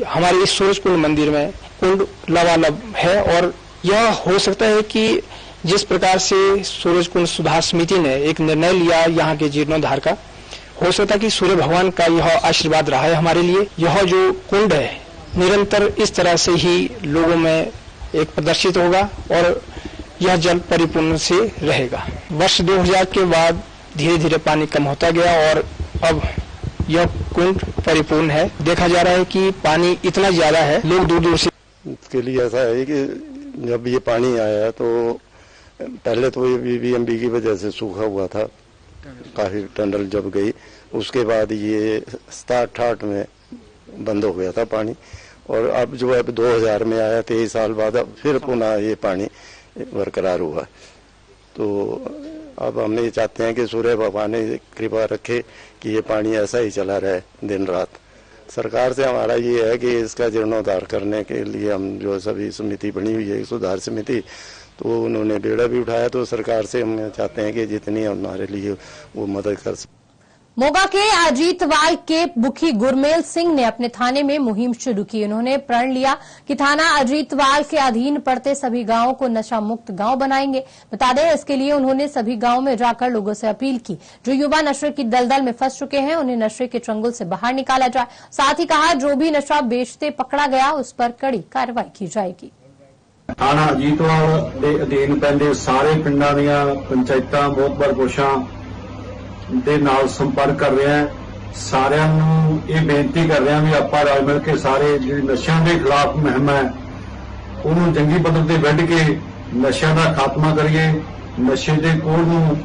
हमारे इस सूरज कुंड मंदिर में कुंड लबालब है। और यह हो सकता है कि जिस प्रकार से सूरज कुंड सुधार समिति ने एक निर्णय लिया यहाँ के जीर्णोद्धार का, हो सकता है कि सूर्य भगवान का यह आशीर्वाद रहा है हमारे लिए। यह जो कुंड है निरंतर इस तरह से ही लोगों में एक प्रदर्शित होगा और यह जल परिपूर्ण से रहेगा। वर्ष 2000 के बाद धीरे धीरे पानी कम होता गया और अब यह कुंड परिपूर्ण है। देखा जा रहा है कि पानी इतना ज्यादा है, लोग दूर दूर से के लिए ऐसा है कि जब ये पानी आया तो पहले तो ये बीबीएमबी की वजह से सूखा हुआ था, काफी टनल जब गई, उसके बाद ये 67-68 में बंद हो गया था पानी और अब जो है 2000 में आया, 23 साल बाद अब फिर पुनः ये पानी बरकरार हुआ। तो अब हम ये चाहते हैं कि सूर्य भगवान ने कृपा रखे कि ये पानी ऐसा ही चला रहे दिन रात। सरकार से हमारा ये है कि इसका जीर्णोद्धार करने के लिए हम जो सभी समिति बनी हुई है सुधार समिति, तो उन्होंने बेड़ा भी उठाया। तो सरकार से हम चाहते हैं कि जितनी हमारे लिए वो मदद कर सके। मोगा के अजीतवाल के मुखी गुरमेल सिंह ने अपने थाने में मुहिम शुरू की। उन्होंने प्रण लिया कि थाना अजीतवाल के अधीन पड़ते सभी गांवों को नशा मुक्त गांव बनाएंगे। बता दें, इसके लिए उन्होंने सभी गांवों में जाकर लोगों से अपील की जो युवा नशे की दलदल में फंस चुके हैं उन्हें नशे के चंगुल से बाहर निकाला जाए। साथ ही कहा, जो भी नशा बेचते पकड़ा गया उस पर कड़ी कार्रवाई की जाएगी। थाना अजीतवाल के अधीन पैंदे सारे पिंडां दीआं पंचायतां मोहतबर कोशां ਦੇ ਨਾਲ ਸੰਪਰਕ ਕਰ ਰਿਹਾ ਹੈ। ਸਾਰਿਆਂ ਨੂੰ ਇਹ ਬੇਨਤੀ ਕਰ ਰਿਹਾ ਵੀ ਆਪਾਂ ਰਲ ਮਿਲ ਕੇ ਸਾਰੇ ਜਿਹੜੀ ਨਸ਼ਿਆਂ ਦੇ ਖਿਲਾਫ ਮੁਹਿੰਮ ਹੈ ਉਹਨੂੰ ਜੰਗੀ ਪੱਧਰ ਤੇ ਵੱਢ ਕੇ ਨਸ਼ਿਆਂ ਦਾ ਖਾਤਮਾ ਕਰੀਏ, ਨਸ਼ੇ ਦੇ ਕੋੜ ਨੂੰ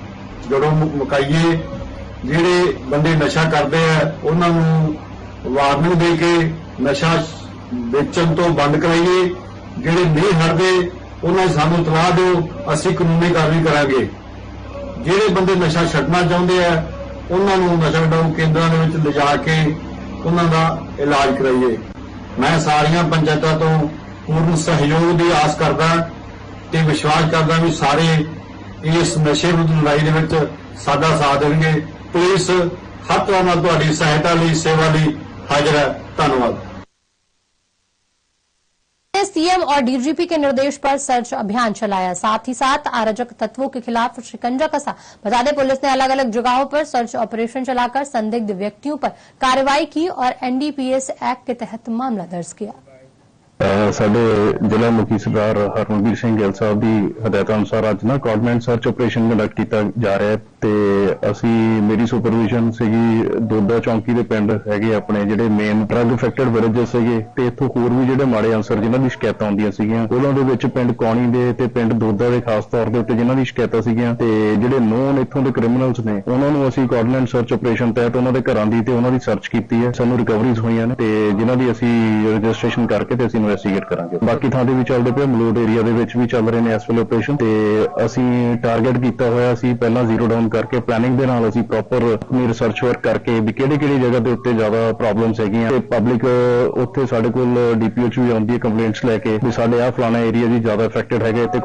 ਜੜੋਂ ਮੁਕਾਈਏ। ਜਿਹੜੇ ਬੰਦੇ ਨਸ਼ਾ ਕਰਦੇ ਆ ਉਹਨਾਂ ਨੂੰ ਵਾਰਨਿੰਗ ਦੇ ਕੇ ਨਸ਼ਾ ਵੇਚਣ ਤੋਂ ਬੰਦ ਕਰਾਈਏ। ਜਿਹੜੇ ਨਹੀਂ ਹਟਦੇ ਉਹਨਾਂ ਨੂੰ ਸਾਨੂੰ ਇਤਲਾਹ ਦਿਓ, ਅਸੀਂ ਕਾਨੂੰਨੀ ਕਾਰਵਾਈ ਕਰਾਂਗੇ। ਜਿਹੜੇ ਬੰਦੇ ਨਸ਼ਾ ਛੱਡਣਾ ਚਾਹੁੰਦੇ ਆ ਉਹਨਾਂ ਨੂੰ ਨਸ਼ਾ ਛਡਾਊ ਕੇਂਦਰਾਂ ਦੇ ਵਿੱਚ ਲਿਜਾ ਕੇ ਉਹਨਾਂ ਦਾ ਇਲਾਜ ਕਰਾਈਏ। ਮੈਂ ਸਾਰੀਆਂ ਪੰਚਾਇਤਾਂ ਤੋਂ ਪੂਰਨ ਸਹਿਯੋਗ ਦੀ ਆਸ ਕਰਦਾ ਤੇ ਵਿਸ਼ਵਾਸ ਕਰਦਾ ਵੀ ਸਾਰੇ ਇਸ ਨਸ਼ੇ ਵਿਰੁੱਧ ਲੜਾਈ ਦੇ ਵਿੱਚ ਸਾਡਾ ਸਾਥ ਦੇਣਗੇ। ਪੁਲਿਸ ਹਰ ਤਰ੍ਹਾਂ ਨਾਲ ਤੁਹਾਡੀ ਸਹਾਇਤਾ ਲਈ ਸੇਵਾ ਲਈ ਹਾਜ਼ਰ ਹੈ। ਧੰਨਵਾਦ। सीएम और डीजीपी के निर्देश पर सर्च अभियान चलाया, साथ ही साथ अराजक तत्वों के खिलाफ शिकंजा कसा। बता दें, पुलिस ने अलग अलग जगहों पर सर्च ऑपरेशन चलाकर संदिग्ध व्यक्तियों पर कार्रवाई की और एनडीपीएस एक्ट के तहत मामला दर्ज किया। ਸਾਡੇ ਜ਼ਿਲ੍ਹਾ ਮੁਖੀ ਸਰਦਾਰ ਹਰਮਨਵੀਰ ਸਿੰਘ ਗਿੱਲ ਸਾਹਿਬ ਦੀ ਹਦਾਇਤਾਂ ਅਨੁਸਾਰ ਅੱਜ ਨਾ ਕੋਆਰਡੀਨੇਟ ਸਰਚ ਆਪਰੇਸ਼ਨ ਕੰਡਕਟ ਕੀਤਾ ਜਾ ਰਿਹਾ ਹੈ ਤੇ ਅਸੀਂ ਮੇਰੀ ਸੁਪਰਵਿਜ਼ਨ ਸੀਗੀ ਦੋਦਾ ਚੌਂਕੀ ਦੇ ਪਿੰਡ ਹੈਗੇ ਆਪਣੇ ਜਿਹੜੇ ਮੇਨ ਡਰੱਗ ਅਫੈਕਟਡ ਵਿਲੇजेस ਸੀਗੇ ਤੇ ਇੱਥੋਂ ਹੋਰ ਵੀ ਜਿਹੜੇ ਮਾੜੇ ਅਨਸਰ ਜਿਨ੍ਹਾਂ ਦੀ ਸ਼ਿਕਾਇਤਾਂ ਆਉਂਦੀਆਂ ਸੀਗੀਆਂ ਉਹਨਾਂ ਦੇ ਵਿੱਚ ਪਿੰਡ ਕੌਣੀ ਦੇ ਤੇ ਪਿੰਡ ਦੋਦਾ ਦੇ ਖਾਸ ਤੌਰ ਦੇ ਉੱਤੇ ਜਿਨ੍ਹਾਂ ਦੀ ਸ਼ਿਕਾਇਤਾਂ ਸੀਗੀਆਂ ਤੇ ਜਿਹੜੇ ਨੋਨ ਇੱਥੋਂ ਦੇ ਕ੍ਰਿਮੀਨਲਸ ਨੇ ਉਹਨਾਂ ਨੂੰ ਅਸੀਂ ਕੋਆਰਡੀਨੇਟ ਸਰਚ ਆਪਰੇਸ਼ਨ ਤਹਿਤ ਉਹਨਾਂ ਦੇ ਘਰਾਂ ਦੀ ਤੇ ਉਹਨਾਂ ਦੀ ਸਰਚ ਕੀਤੀ ਹੈ। ਸਾਨੂੰ ਰਿਕਵਰੀਜ਼ ਹੋਈਆਂ ਨੇ ਤੇ ਜਿਨ੍ਹਾਂ ਦੀ ਅਸੀਂ ਰਜਿਸਟ੍ਰੇਸ਼ਨ ਕਰਕੇ ਤੇ ਅਸੀਂ ਇਨਵੈਸਟੀਗੇਟ ਕਰਾਂਗੇ। ਬਾਕੀ ਥਾਂ ਦੇ ਵੀ ਚੱਲਦੇ ਪਏ, ਮਲੋਟ ਏਰੀਆ ਦੇ ਵਿੱਚ ਵੀ ਚੱਲ ਰਹੇ ਨੇ ਇਸ ਵੇਲੇ ਆਪਰੇਸ਼ਨ ਤੇ ਅਸੀਂ ਟਾਰਗੇਟ ਕੀਤਾ ਹੋਇਆ ਸੀ ਪਹਿਲਾਂ ਜ਼ੀਰੋ ਡਾਊਨ ਕਰਕੇ ਪਲੈਨਿੰਗ ਦੇ ਨਾਲ ਅਸੀਂ ਪ੍ਰੋਪਰ ਆਪਣੀ ਰਿਸਰਚ ਵਰਕ ਕਰਕੇ ਵੀ ਕਿਹੜੀ ਜਗ੍ਹਾ ਦੇ ਉੱਤੇ ਜ਼ਿਆਦਾ ਪ੍ਰੋਬਲਮਸ ਹੈਗੀਆਂ ਤੇ ਪਬਲਿਕ ਉੱਥੇ ਸਾਡੇ ਕੋਲ ਡੀਪੀਓ ਚ ਵੀ ਆਉਂਦੀ ਹੈ ਕੰਪਲੇਂਟਸ ਲੈ ਕੇ ਵੀ ਸਾਡੇ ਆਹ ਫਲਾਣਾ ਏਰੀਆ ਜੀ ਜ਼ਿਆਦਾ ਅਫੈਕਟਡ ਹੈਗੇ ਤੇ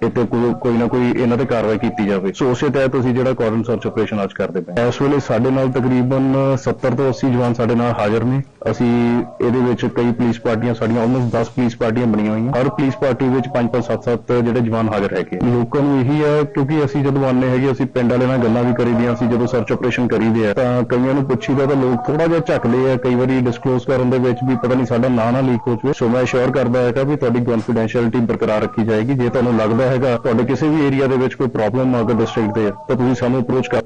ਇੱਥੇ ਕੋਈ ਨਾ ਕੋਈ ਇਹਨਾਂ ਤੇ ਕਾਰਵਾਈ ਕੀਤੀ ਜਾਵੇ। ਸੋ ਉਸੇ ਤਹਿਤ ਅਸੀਂ ਜਿਹੜਾ ਕੋਆਰਡੀਨੇਟ ਸਰਚ ਆਪਰੇਸ਼ਨ ਅੱਜ ਕਰਦੇ ਪਏ। ਇਸ ਵੇਲੇ ਸਾਡੇ ਨਾਲ ਤਕਰੀਬਨ 70 ਤੋਂ 80 ਜਵਾਨ ਸਾਡੇ ਨਾਲ ਹਾਜ਼ਰ ਨੇ। ਅਸੀਂ ਇਹਦੇ ਵਿੱਚ ਕਈ ਪੁਲਿਸ ਪਾਰਟੀਆਂ ਸਾਡੀਆਂ ਆਲਮੋਸਟ 10 ਪੁਲਿਸ ਪਾਰਟੀਆਂ ਬਣੀਆਂ ਹੋਈਆਂ। ਹਰ ਪੁਲਿਸ ਪਾਰਟੀ ਵਿੱਚ 5-5 7-7 ਜਿਹੜੇ ਜਵਾਨ ਹਾਜ਼ਰ ਹੈਗੇ। ਲੋਕਾਂ ਨੂੰ ਇਹੀ ਹੈ ਕਿਉਂਕਿ ਅਸੀਂ ਜਦੋਂ ਆਉਂਦੇ ਹੈਗੇ ਅਸੀਂ ਪਿੰਡ ਵਾਲੇ ਨਾਲ ਗੱਲਾਂ ਵੀ ਕਰੀਦੀਆਂ, ਅਸੀਂ ਜਦੋਂ ਸਰਚ ਆਪਰੇਸ਼ਨ ਕਰੀਦੇ ਆ ਤਾਂ ਕਈਆਂ ਨੂੰ ਪੁੱਛੀਦਾ ਤਾਂ ਲੋਕ ਥੋੜਾ ਜਿਹਾ ਝੱਕਦੇ ਆ ਕਈ ਵਾਰੀ ਡਿਸਕਲੋਜ਼ ਕਰਨ ਦੇ ਵਿੱਚ ਵੀ ਪਤਾ ਨਹੀਂ ਸਾਡਾ ਨਾਂ ਨਾ ਲੀਕ ਹੋ ਜਾਵੇ। ਸੋ ਮੈਂ ਅਸ਼ੋਰ ਕਰਦਾ ਹੈਗਾ ਵੀ ਤੁਹਾਡੀ ਕੌਨਫੀਡੈਂਸ਼ੀਅਲਿਟੀ ਬਰਕਰਾਰ ਰੱਖੀ ਜਾਏਗੀ। ਜੇ ਤੁਹਾਨੂੰ ਲੱਗਦਾ ਹੈਗਾ ਤੁਹਾਡੇ ਕਿਸੇ ਵੀ ਏਰੀਆ ਦੇ ਵਿੱਚ ਕੋਈ ਪ੍ਰੋਬਲਮ ਅਗਰ ਡਿਸਟ੍ਰਿਕਟ ਦੇ ਤਾਂ ਤੁਸੀਂ ਸਾਨੂੰ ਅਪਰੋਚ ਕਰ।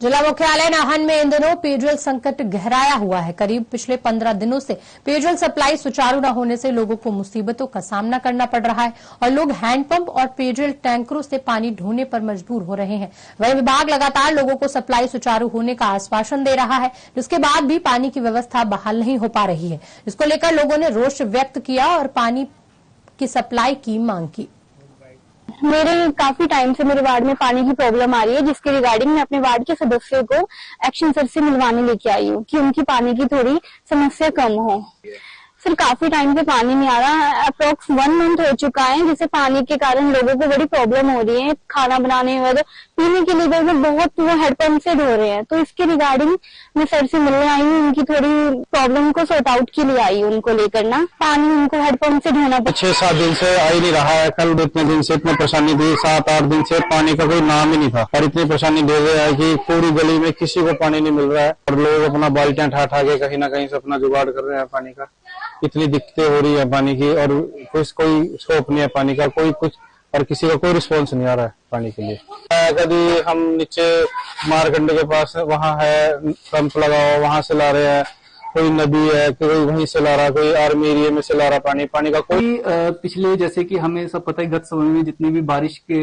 जिला मुख्यालय नाहन में इन दिनों पेयजल संकट गहराया हुआ है। करीब पिछले 15 दिनों से पेयजल सप्लाई सुचारू न होने से लोगों को मुसीबतों का सामना करना पड़ रहा है और लोग हैंडपंप और पेयजल टैंकरों से पानी ढोने पर मजबूर हो रहे हैं। वहीं विभाग लगातार लोगों को सप्लाई सुचारू होने का आश्वासन दे रहा है, जिसके बाद भी पानी की व्यवस्था बहाल नहीं हो पा रही है। इसको लेकर लोगों ने रोष व्यक्त किया और पानी की सप्लाई की मांग की। मेरे काफी टाइम से मेरे वार्ड में पानी की प्रॉब्लम आ रही है, जिसके रिगार्डिंग मैं अपने वार्ड के सदस्यों को एक्शन सर से मिलवाने लेके आई हूँ कि उनकी पानी की थोड़ी समस्या कम हो। सर काफी टाइम से पानी नहीं आ रहा, अप्रोक्स 1 मंथ हो चुका है, जिससे पानी के कारण लोगों को बड़ी प्रॉब्लम हो रही है। खाना बनाने वगैरह पीने के लिए में बहुत वो हैंडपंप से धो रहे हैं। तो इसके रिगार्डिंग मैं सर से मिलने आई हूँ, उनकी थोड़ी प्रॉब्लम को सॉर्ट आउट के लिए आई हूँ। उनको लेकर ना पानी उनको हैंडपंप से धोना 6-7 दिन से आ ही नहीं रहा है। कल इतने दिन से इतनी परेशानी थी, 7-8 दिन से पानी का कोई नाम ही नहीं था और इतनी परेशानी दे रहा है कि पूरी गली में किसी को पानी नहीं मिल रहा है और लोग अपना बाल्टियां ठा के कहीं ना कहीं से अपना जुगाड़ कर रहे हैं पानी का। इतनी दिक्कतें हो रही है पानी की और कोई स्कोप नहीं है पानी का, कोई कुछ और किसी का कोई रिस्पॉन्स नहीं आ रहा है पानी के लिए। कभी हम नीचे मारकंडे के पास वहाँ है पंप लगा हुआ, वहां से ला रहे हैं, कोई नदी है कोई वहीं से ला रहा, कोई आर्मी एरिया में से ला रहा पानी का कोई। पिछले जैसे कि हमें सब पता है गत समय में जितनी भी बारिश के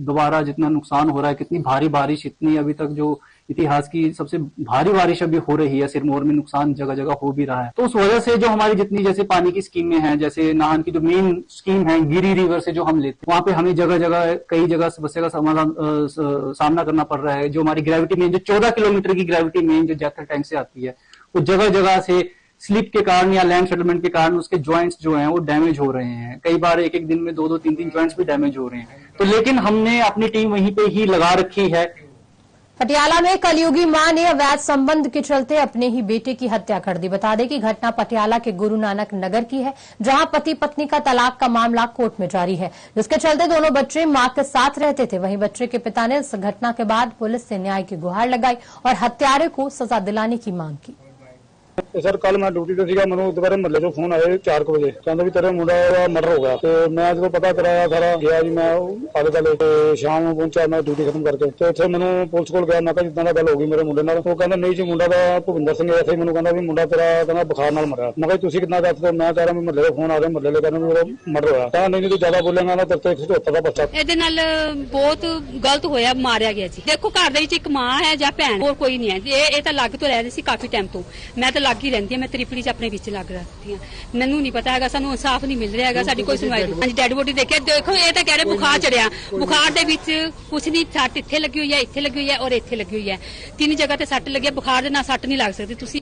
दोबारा जितना नुकसान हो रहा है, कितनी भारी बारिश, इतनी अभी तक जो इतिहास की सबसे भारी बारिश अभी हो रही है, सिरमौर में नुकसान जगह जगह हो भी रहा है। तो उस वजह से जो हमारी जितनी जैसे पानी की स्कीमें हैं, जैसे नाहन की जो मेन स्कीम है गिरी रिवर से जो हम लेते हैं, वहां पे हमें जगह जगह कई जगह समस्या का सामना करना पड़ रहा है। जो हमारी ग्रेविटी मेन जो 14 किलोमीटर की ग्रेविटी मेन जो जैथर टैंक से आती है, वो जगह जगह से स्लिप के कारण या लैंड सेटलमेंट के कारण उसके जॉइंट्स जो हैं वो डैमेज हो रहे हैं। कई बार एक दिन में 2-3 जॉइंट्स भी डैमेज हो रहे हैं। तो लेकिन हमने अपनी टीम वहीं पे ही लगा रखी है पटियाला में कलयुगी मां ने अवैध संबंध के चलते अपने ही बेटे की हत्या कर दी। बता दें कि घटना पटियाला के गुरु नानक नगर की है, जहां पति पत्नी का तलाक का मामला कोर्ट में जारी है, जिसके चलते दोनों बच्चे मां के साथ रहते थे। वहीं बच्चे के पिता ने इस घटना के बाद पुलिस से न्याय की गुहार लगाई और हत्यारे को सजा दिलाने की मांग की। सर कल मैं ड्यूटी ਤੇ ਸੀਗਾ, ਮੈਨੂੰ ਦੁਪਹਿਰੇ ਮਹੱਲੇ ਚੋਂ ਫੋਨ ਆਇਆ 4 ਵਜੇ, ਕਹਿੰਦਾ ਵੀ ਤੇਰੇ ਮੁੰਡਾ ਦਾ ਮਰਡਰ ਹੋ ਗਿਆ। ਤੇ ਮੈਂ ਜਦੋਂ ਪਤਾ ਕਰਾਇਆ ਸਾਰਾ ਗਿਆ ਜੀ, ਮੈਂ ਆਲੇ ਦੁਆਲੇ ਤੇ ਸ਼ਾਮ ਨੂੰ ਪਹੁੰਚਿਆ ਮੈਂ ਡਿਊਟੀ ਖਤਮ ਕਰਕੇ। ਤੇ ਉੱਥੇ ਮੈਨੂੰ ਪੁਲਿਸ ਕੋਲ ਗਿਆ, ਮੈਂ ਕਿਹਾ ਜਿੱਦਾਂ ਦਾ ਗੱਲ ਹੋ ਗਈ ਮੇਰੇ ਮੁੰਡੇ ਨਾਲ। ਉਹ ਕਹਿੰਦਾ ਨਹੀਂ ਜੀ ਮੁੰਡਾ ਦਾ ਭੁਪਿੰਦਰ ਸਿੰਘ ਇੱਥੇ ਮੈਨੂੰ ਕਹਿੰਦਾ ਵੀ ਮੁੰਡਾ ਤੇਰਾ ਕਹਿੰਦਾ ਬੁਖਾਰ ਨਾਲ ਮਰਿਆ। ਮੈਂ ਕਿਹਾ ਤੁਸੀਂ ਕਿੰਨਾ ਦੱਸਦੇ? ਮੈਂ ਕਹਿ ਰਿਹਾ ਵੀ ਮਹੱਲੇ ਦਾ ਫੋਨ ਆ ਰਿਹਾ, ਮਹੱਲੇ ਦੇ ਕਹਿੰਦੇ ਵੀ ਉਹਦਾ ਮਰਡਰ ਹੋਇਆ। ਕਹਿੰਦਾ ਨਹੀਂ ਤੂੰ ਜ਼ਿਆਦਾ ਬੋਲੇਗਾ ਨਾ ਤੇਰੇ ਤੇ 174 ਦਾ ਪਰਚਾ। ਇਹਦੇ ਨਾਲ ਬਹੁਤ ਗਲਤ ਹੋਇਆ, ਮਾਰਿਆ ਗਿਆ ਜੀ। ਦੇਖੋ ਘਰ ਦੇ ਵਿੱਚ ਇੱਕ ਮਾਂ ਹੈ ਜਾਂ ਭੈਣ, ਹੋਰ ਕੋਈ ਨਹੀਂ ਹੈ। ਇਹ ਤਾਂ ਲੱਗ ਤੋਂ ਰਹਿ ਰਹੀ ਸੀ ਕਾਫੀ ਟਾਈਮ ਤੋਂ, ਮੈਂ ਤਾਂ ਲੱਗ ਹੀ ਰਹਿੰਦੀ ਹਾਂ। ਮੈਂ ਤ੍ਰਿਪੜੀ ਚ ਆਪਣੇ ਵਿੱਚ ਲੱਗ ਰਹੀ ਹਾਂ, ਮੈਨੂੰ ਨਹੀਂ ਪਤਾ ਹੈਗਾ, ਸਾਨੂੰ ਇਨਸਾਫ ਨਹੀਂ ਮਿਲ ਰਿਹਾ ਹੈਗਾ, ਸਾਡੀ ਕੋਈ ਸੁਣਵਾਈ ਨਹੀਂ। ਹਾਂਜੀ ਡੈਡ ਬੋਡੀ ਦੇਖਿਆ, ਦੇਖੋ ਇਹ ਤਾਂ ਕਹਿ ਰਹੇ ਬੁਖਾਰ ਚੜਿਆ, ਬੁਖਾਰ ਦੇ ਵਿੱਚ ਕੁਛ ਨਹੀਂ, ਸੱਟ ਇੱਥੇ ਲੱਗੀ ਹੋਈ ਹੈ, ਇੱਥੇ ਲੱਗੀ ਹੋਈ ਹੈ ਔਰ ਇੱਥੇ ਲੱਗੀ ਹੋਈ ਹੈ, 3 ਜਗ੍ਹਾ ਤੇ ਸੱਟ ਲੱਗੀ ਹੈ। ਬੁਖਾਰ ਦੇ ਨਾਲ ਸੱਟ नहीं लग सकती। ਤੁਸੀਂ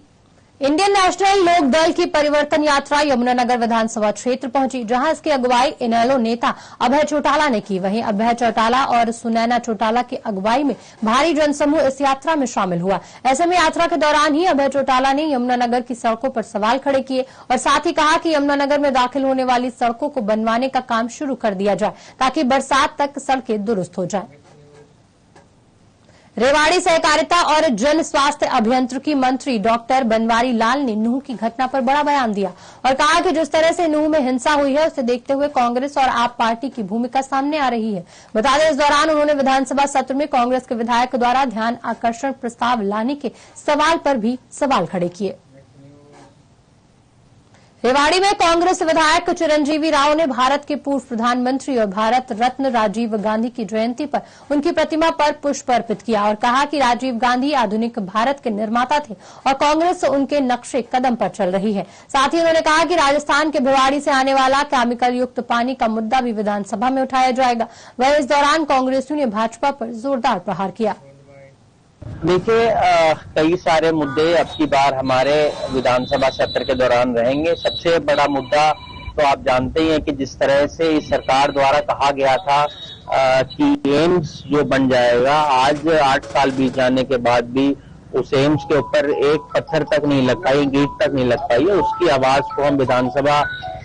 इंडियन नेशनल लोक दल की परिवर्तन यात्रा यमुनानगर विधानसभा क्षेत्र पहुंची, जहां इसकी अगुवाई इनेलो नेता अभय चौटाला ने की। वहीं अभय चौटाला और सुनैना चौटाला की अगुवाई में भारी जनसमूह इस यात्रा में शामिल हुआ। ऐसे में यात्रा के दौरान ही अभय चौटाला ने यमुनानगर की सड़कों पर सवाल खड़े किए और साथ ही कहा कि यमुनानगर में दाखिल होने वाली सड़कों को बनवाने का काम शुरू कर दिया जाए, ताकि बरसात तक सड़कें दुरुस्त हो जाएं। रेवाड़ी सहकारिता और जन स्वास्थ्य अभियांत्रिकी मंत्री डॉक्टर बनवारी लाल ने नूह की घटना पर बड़ा बयान दिया और कहा कि जिस तरह से नूह में हिंसा हुई है, उसे देखते हुए कांग्रेस और आप पार्टी की भूमिका सामने आ रही है। बता दें इस दौरान उन्होंने विधानसभा सत्र में कांग्रेस के विधायक द्वारा ध्यान आकर्षण प्रस्ताव लाने के सवाल पर भी सवाल खड़े किए। रेवाड़ी में कांग्रेस विधायक चिरंजीवी राव ने भारत के पूर्व प्रधानमंत्री और भारत रत्न राजीव गांधी की जयंती पर उनकी प्रतिमा पर पुष्प अर्पित किया और कहा कि राजीव गांधी आधुनिक भारत के निर्माता थे और कांग्रेस उनके नक्शे कदम पर चल रही है। साथ ही उन्होंने कहा कि राजस्थान के भिवाड़ी से आने वाला केमिकल युक्त पानी का मुद्दा भी विधानसभा में उठाया जाएगा। वहीं इस दौरान कांग्रेसियों ने भाजपा पर जोरदार प्रहार किया। देखिए कई सारे मुद्दे अब की बार हमारे विधानसभा सत्र के दौरान रहेंगे। सबसे बड़ा मुद्दा तो आप जानते ही हैं कि जिस तरह से इस सरकार द्वारा कहा गया था कि एम्स जो बन जाएगा, आज 8 साल बीत जाने के बाद भी उस एम्स के ऊपर एक पत्थर तक नहीं लग पाई, ईंट तक नहीं लग पाई है। उसकी आवाज को हम विधानसभा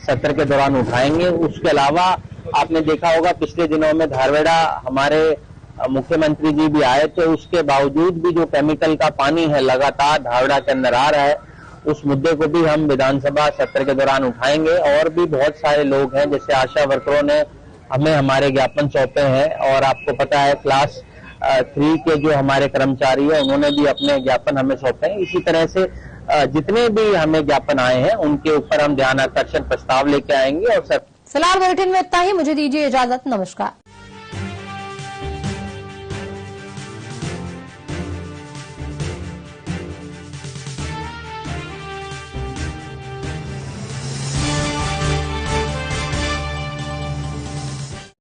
सत्र के दौरान उठाएंगे। उसके अलावा आपने देखा होगा पिछले दिनों में धारवेड़ा हमारे मुख्यमंत्री जी भी आए थे, उसके बावजूद भी जो केमिकल का पानी है लगातार धावड़ा के अंदर आ रहा है, उस मुद्दे को भी हम विधानसभा सत्र के दौरान उठाएंगे। और भी बहुत सारे लोग हैं, जैसे आशा वर्करों ने हमें हमारे ज्ञापन सौंपे हैं और आपको पता है क्लास 3 के जो हमारे कर्मचारी हैं उन्होंने भी अपने ज्ञापन हमें सौंपे हैं। इसी तरह से जितने भी हमें ज्ञापन आए हैं उनके ऊपर हम ध्यान आकर्षण प्रस्ताव लेके आएंगे। और फिलहाल बुलेटिन में इतना ही, मुझे दीजिए इजाजत, नमस्कार।